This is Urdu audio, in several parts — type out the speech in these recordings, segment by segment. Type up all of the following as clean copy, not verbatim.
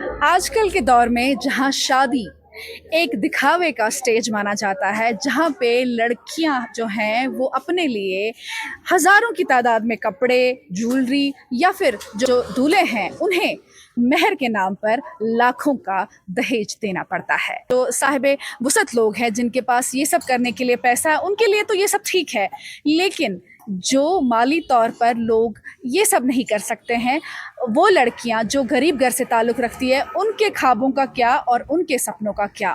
آج کل کے دور میں جہاں شادی ایک دکھاوے کا سٹیج مانا جاتا ہے، جہاں پہ لڑکیاں جو ہیں وہ اپنے لیے ہزاروں کی تعداد میں کپڑے، جولری یا پھر جو دولہے ہیں انہیں مہر کے نام پر لاکھوں کا دہیج دینا پڑتا ہے۔ جو صاحب وسعت لوگ ہیں جن کے پاس یہ سب کرنے کے لیے پیسہ ہے، ان کے لیے تو یہ سب ٹھیک ہے، لیکن جو مالی طور پر لوگ یہ سب نہیں کر سکتے ہیں، وہ لڑکیاں جو غریب گھر سے تعلق رکھتی ہے، ان کے خوابوں کا کیا اور ان کے سپنوں کا کیا؟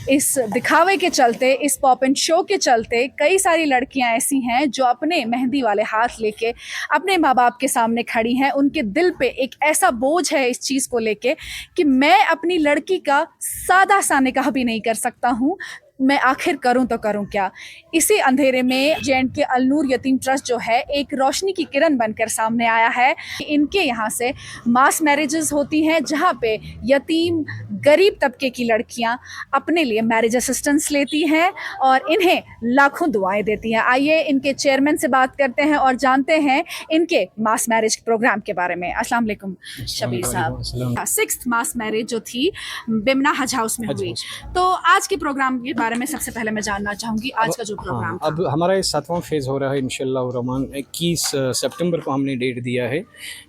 اس دکھاوے کے چلتے، اس پاپ اینڈ شو کے چلتے کئی ساری لڑکیاں ایسی ہیں جو اپنے مہندی والے ہاتھ لے کے اپنے ماں باپ کے سامنے کھڑی ہیں۔ ان کے دل پہ ایک ایسا بوجھ ہے اس چیز کو لے کے کہ میں اپنی لڑکی کا سادہ سا نکاح بھی نہیں کر سکتا ہوں، میں آخر کروں تو کروں کیا؟ اسی اندھیرے میں جے&کے النور یتیم ٹرسٹ جو ہے ایک روشنی کی کرن بن کر سامنے آیا ہے۔ ان کے یہاں سے ماس میرجز ہوتی ہیں، جہاں پہ یتیم غریب طبقے کی لڑکیاں اپنے لیے میرج اسسٹنس لیتی ہیں اور انہیں لاکھوں دعائیں دیتی ہیں۔ آئیے ان کے چیئرمین سے بات کرتے ہیں اور جانتے ہیں ان کے ماس میرج پروگرام کے بارے میں۔ السلام علیکم شبیر صاحب۔ 6th ماس میرج جو تھی بیمنا حج ہاؤس میں ہوئی، تو آج کے پروگرام کے بارے میں سب سے پہلے میں جاننا چاہوں گی آج کا جو پروگرام تھا۔ اب ہمارا یہ 7واں فیز ہو رہا ہے انشاءاللہ الرحمن۔ 21 سپٹمبر کو ہم نے ڈیٹ دیا ہے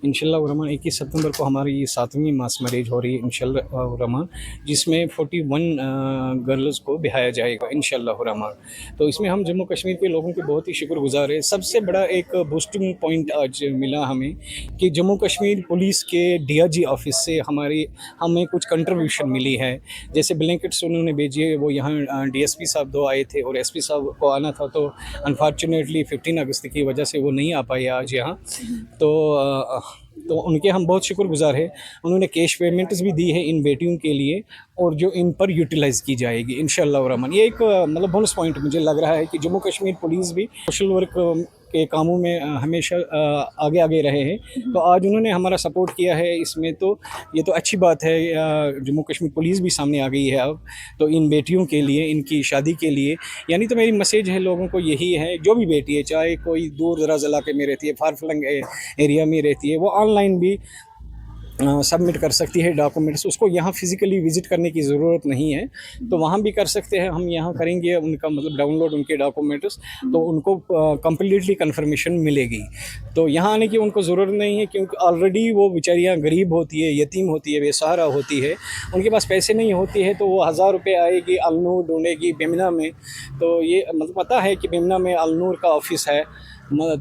انشاءاللہ الرحمن۔ 21 سپٹمبر کو ہماری یہ 7ویں ماس میرج ہو رہی ہے انشاءاللہ الرحمن، جس میں 41 گرلز کو بہایا جائے گا انشاءاللہ الرحمن۔ تو اس میں ہم جموں کشمیر کے لوگوں کے بہت ہی شکر گزار ہیں۔ سب سے بڑا ایک بوسٹنگ پوائنٹ آج ملا ہمیں کہ جموں کشمیر پولیس کے DIG آفس سے ہمیں کچھ کنٹریبیوشن ملی ہے۔ جیسے بلینکٹس انہوں نے بھیجے، وہ یہاں DSP صاحب 2 آئے تھے اور SP صاحب کو آنا تھا، تو انفارچونیٹلی 15 اگست کی وجہ سے وہ نہیں آ پائے آج یہاں۔ تو ان کے ہم بہت شکر گزار ہیں۔ انہوں نے کیش پیمنٹس بھی دی ہے ان بیٹیوں کے لیے، اور جو ان پر یوٹیلائز کی جائے گی انشاءاللہ الرحمن۔ یہ ایک مطلب بونس پوائنٹ مجھے لگ رہا ہے کہ جموں کشمیر پولیس بھی سوشل ورک کے کاموں میں ہمیشہ آگے رہے ہیں، تو آج انہوں نے ہمارا سپورٹ کیا ہے اس میں، تو یہ تو اچھی بات ہے۔ جموں کشمیر پولیس بھی سامنے آ گئی ہے اب، تو ان بیٹیوں کے لیے، ان کی شادی کے لیے، یعنی تو میری میسیج ہے لوگوں کو یہی ہے، جو بھی بیٹی ہے، چاہے کوئی دور دراز علاقے میں رہتی ہے، فار فلنگ ایریا میں رہتی ہے، وہ آن لائن بھی سبمٹ کر سکتی ہے ڈاکومنٹس۔ اس کو یہاں فزیکلی وزٹ کرنے کی ضرورت نہیں ہے، تو وہاں بھی کر سکتے ہیں۔ ہم یہاں کریں گے ان کا مطلب ڈاؤن لوڈ ان کے ڈاکومنٹس، تو ان کو کمپلیٹلی کنفرمیشن ملے گی۔ تو یہاں آنے کی ان کو ضرورت نہیں ہے، کیونکہ آلریڈی وہ بیچاریاں غریب ہوتی ہے، یتیم ہوتی ہے، بے سہارا ہوتی ہے، ان کے پاس پیسے نہیں ہوتے ہیں، تو وہ 1000 روپے آئے گی النور ڈھونڈے گی بیمنا میں۔ تو یہ مطلب پتہ ہے کہ بیمنا میں النور کا آفس ہے،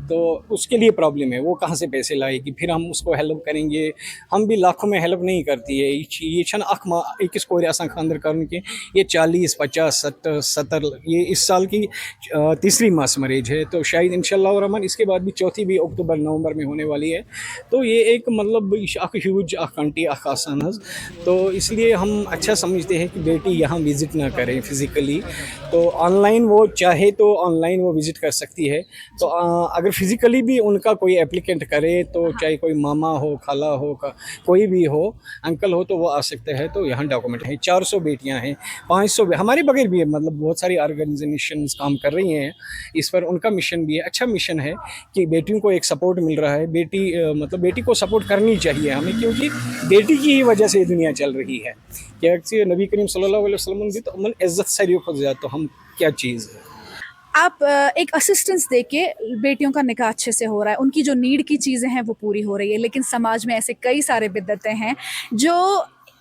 تو اس کے لیے پرابلم ہے، وہ کہاں سے پیسے لائے گی؟ پھر ہم اس کو ہیلپ کریں گے۔ ہم بھی لاکھوں میں ہیلپ نہیں کرتی ہے، یہ چھن اکس کور آسان خاندر کرن کے، یہ 40 50 60 70 یہ اس سال کی 3ری ماس میرج ہے، تو شاید انشاءاللہ الرحمن اس کے بعد بھی 4تھی بھی اکتوبر نومبر میں ہونے والی ہے۔ تو یہ ایک مطلب ہیوج کنٹری آسان ہے، تو اس لیے ہم اچھا سمجھتے ہیں کہ بیٹی یہاں وزٹ نہ کریں فزیکلی، تو آن لائن وہ چاہے تو آن لائن وہ وزٹ کر سکتی ہے۔ تو اگر فزیکلی بھی ان کا کوئی اپلیکینٹ کرے، تو چاہے کوئی ماما ہو، خالہ ہو، کوئی بھی ہو، انکل ہو، تو وہ آ سکتے ہیں۔ تو یہاں ڈاکومنٹ ہیں، 400 بیٹیاں ہیں، 500 ہمارے بغیر بھی ہے، مطلب بہت ساری آرگنائزیشنز کام کر رہی ہیں اس پر، ان کا مشن بھی ہے، اچھا مشن ہے کہ بیٹیوں کو ایک سپورٹ مل رہا ہے۔ بیٹی کو سپورٹ کرنی چاہیے ہمیں، کیونکہ بیٹی کی ہی وجہ سے یہ دنیا چل رہی ہے۔ کہ نبی کریم صلی اللہ علیہ وسلم بھی تو امن عزت ساریوں کو زیادہ، تو ہم کیا چیز ہے۔ آپ ایک اسسٹنس دے کے بیٹیوں کا نکاح اچھے سے ہو رہا ہے، ان کی جو نیڈ کی چیزیں ہیں وہ پوری ہو رہی ہے، لیکن سماج میں ایسے کئی سارے بدعتیں ہیں جو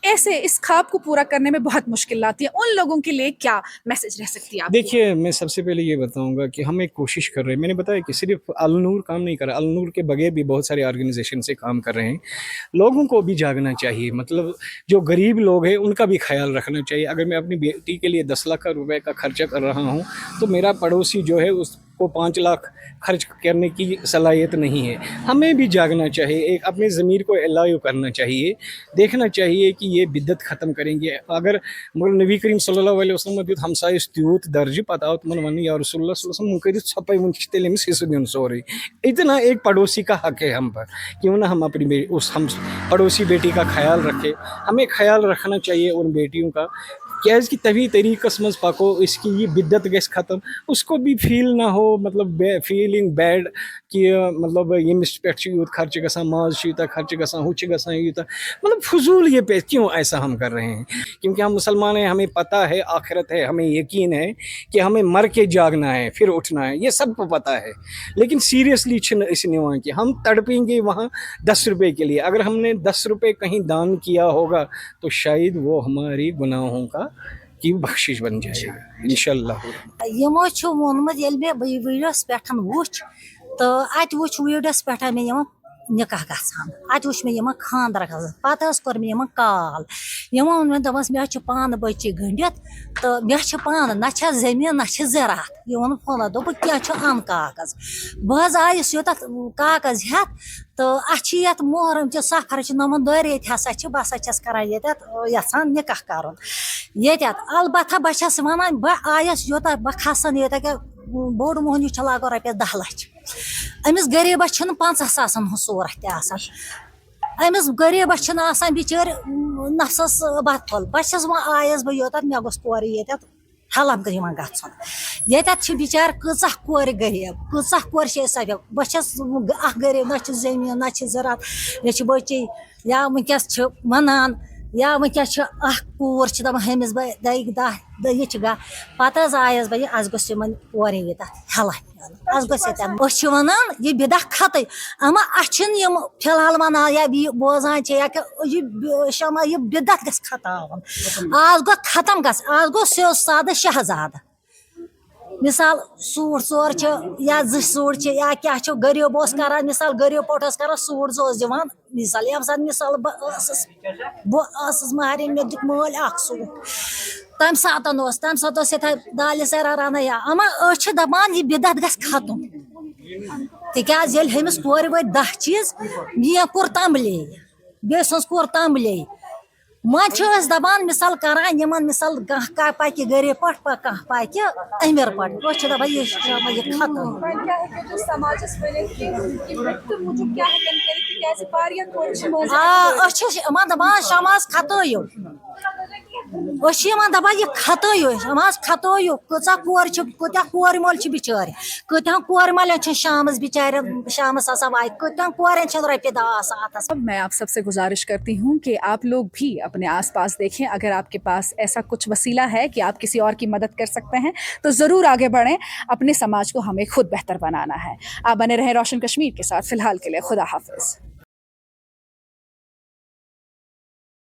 ایسے اس خواب کو پورا کرنے میں بہت مشکل آتی ہے۔ ان لوگوں کے لیے کیا میسج رہ سکتی ہے آپ کی؟ دیکھیے، میں سب سے پہلے یہ بتاؤں گا کہ ہم ایک کوشش کر رہے ہیں۔ میں نے بتایا کہ صرف النور کام نہیں کر رہا، النور کے بغیر بھی بہت سارے آرگنائزیشن سے کام کر رہے ہیں۔ لوگوں کو بھی جاگنا چاہیے، مطلب جو غریب لوگ ہیں ان کا بھی خیال رکھنا چاہیے۔ اگر میں اپنی بیٹی کے لیے 10 لاکھ روپے کا خرچہ کر رہا ہوں، تو میرا پڑوسی جو ہے اس کو 5 لاکھ خرچ کرنے کی صلاحیت نہیں ہے۔ ہمیں بھی جاگنا چاہیے، ایک اپنے ضمیر کو الائیو کرنا چاہیے، دیکھنا چاہیے کہ یہ بدعت ختم کریں گے۔ اگر نبی کریم صلی اللہ علیہ وسلم ہمسائے تیوت درج پتہ تمن ون یا رسول اللہ صلی اللہ علیہ وسلم کرت چھپے ون تیل امس حصہ دن سورے۔ اتنا ایک پڑوسی کا حق ہے ہم پر، کیوں نہ ہم اپنی اس پڑوسی بیٹی کا خیال رکھیں۔ ہمیں خیال رکھنا چاہیے ان بیٹیوں کا، کیاز کہ تبھی طریقس مز پکو اس کی یہ بدت گژھِ ختم اس کو بھی فیل نہ ہو مطلب فیلنگ بیڈ کہ مطلب یمس پہ یوت خرچ گژھان ماز یوتہ خرچ گژھان ہو گژھان یوتہ مطلب فضول یہ پہ کیوں ایسا ہم کر رہے ہیں کیونکہ ہم مسلمان ہیں ہمیں پتہ ہے آخرت ہے ہمیں یقین ہے کہ ہمیں مر کے جاگنا ہے پھر اٹھنا ہے یہ سب کو پتہ ہے لیکن سیریسلی اس نوان کہ ہم تڑپیں گے وہاں 10 روپے کے لیے اگر ہم نے 10 روپے کہیں دان کیا ہوگا تو شاید وہ ہماری گناہوں کا کی بخشش بن جائے گا انشاءاللہ یمو چھ وونمت یل مے ویڈیوس پٮ۪ٹھ وچھ تو ات وچھ ویڈیوس پٮ۪ٹھ مے یمن نکاح گژھان ات وچھ مے یمن خاندر گژھان پتہٕ حظ کوٚر مےٚ یمن کال یمو ووٚن مےٚ دوٚپمَس مےٚ حظ چھِ پانہٕ بٔچی گٔنڈِتھ تہٕ مےٚ چھِ پانہٕ نہ چھَس زٔمیٖن نہ چھِ زِراعت یہِ ووٚنُن فلٲں دوٚپُکھ کینٛہہ چھُ اَن کاغذ بہٕ حظ آیَس یوٚتَتھ کاغذ ہٮ۪تھ تہٕ اَسہِ چھِ یَتھ محرم چہِ سفر چھِ نومن ییٚتہِ ہسا چھِ بہٕ ہسا چھَس کران ییٚتٮ۪تھ یژھان نکاح کرُن ییٚتٮ۪تھ البتہ بہٕ چھَس وَنان بہٕ آیَس یوٚتَتھ بہٕ کھسان ییٚتٮ۪تھ بوٚڑ موہنیوٗ چھُ لاگان رۄپیَس 10 لچھ أمِس غریٖبس چھِنہٕ 50 ساسن ہٕنٛز صوٗرت تہِ آسان أمِس غریٖبس چھِنہٕ آسان بِچٲرۍ نفسس بتہٕ پھوٚل بہٕ چھَس وۄنۍ آیَس بہٕ یوٚتَتھ مےٚ گوٚژھ کورِ ییٚتٮ۪تھ ہٮ۪لپ یِوان گژھُن ییٚتٮ۪تھ چھِ بِچارِ کۭژاہ کورِ غریٖب کۭژاہ کورِ چھِ أسۍ سبب بہٕ چھَس اکھ غریٖب نہ چھِ زٔمیٖن نہ چھِ زِراعت مےٚ چھِ بٔچی یا وٕنکٮ۪س چھِ وَنان یا وٕنکٮ۪س چھِ اکھ کوٗر چھِ دپان ہُمِس دٔگۍ یہِ چھِ پتہٕ حظ آیَس بہٕ اَسہِ گوٚژھ یِمن کورٮ۪ن ییٚتٮ۪تھ ہٮ۪لپ اَسہِ گوٚژھ ییٚتٮ۪ن أسۍ چھِ وَنان یہِ بدعت کھتٕے اما اَسہِ چھِنہٕ یِم فی الحال وَنان یا یہِ بوزان چھِ یا یہِ شما یہِ بدعت گژھِ ختاوُن آز گوٚو ختم گژھِ آز گوٚو سیوٚد سادٕ شہزادٕ مثال سوٗٹ ژور چھِ یا 2 سوٗٹ چھِ یا کیٛاہ چھُ غریٖب اوس کران مثال غریٖب پٲٹھۍ اوس کران سوٗٹ 2 اوس دِوان مثال ییٚمہِ ساتہٕ مثال بہٕ ٲسٕس مہرٮ۪ن مےٚ دیُت مٲلۍ اکھ سوٗٹ تمہِ ساتہٕ اوس یِتھے دالہِ سیرا رنان یا اما أسۍ چھِ دپان یہِ بدعت گژھِ ختم تِکیٛازِ ییٚلہِ ہُمِس کورِ وٲتۍ 10 چیٖز میٛٲنۍ کوٚر تمبلے بیٚیہِ سٕنٛز کوٚر تمبلے وۄنۍ چھِ أسۍ دپان مثال کران یِمن مثال کانٛہہ پکہِ غریٖب پٲٹھۍ کانٛہہ پکہِ أمیٖر پٲٹھۍ أسۍ چھِ دپان یہِ ختم أسۍ چھِ یِمن دپان شماز کھتٲیِو أسۍ چھِ یِمن دپان یہِ کھتٲیِو شماز کھتٲیِو کۭژاہ کورِ چھِ کۭتیاہ کورِ مٲلۍ چھِ بِچٲرۍ کۭتیاہن کورِ مالٮ۪ن چھِ شامس بِچارٮ۪ن شامس آسان واتہِ کۭتیاہن کورٮ۪ن چھِ رۄپیہِ 10 آسان اتھس اب میں آپ سب سے گزارش کرتی ہوں کہ آپ لوگ بھی اپنے آس پاس دیکھیں اگر آپ کے پاس ایسا کچھ وسیلہ ہے کہ آپ کسی اور کی مدد کر سکتے ہیں تو ضرور آگے بڑھیں اپنے سماج کو ہمیں خود بہتر بنانا ہے آپ بنے رہیں روشن کشمیر کے ساتھ فی الحال کے لیے خدا حافظ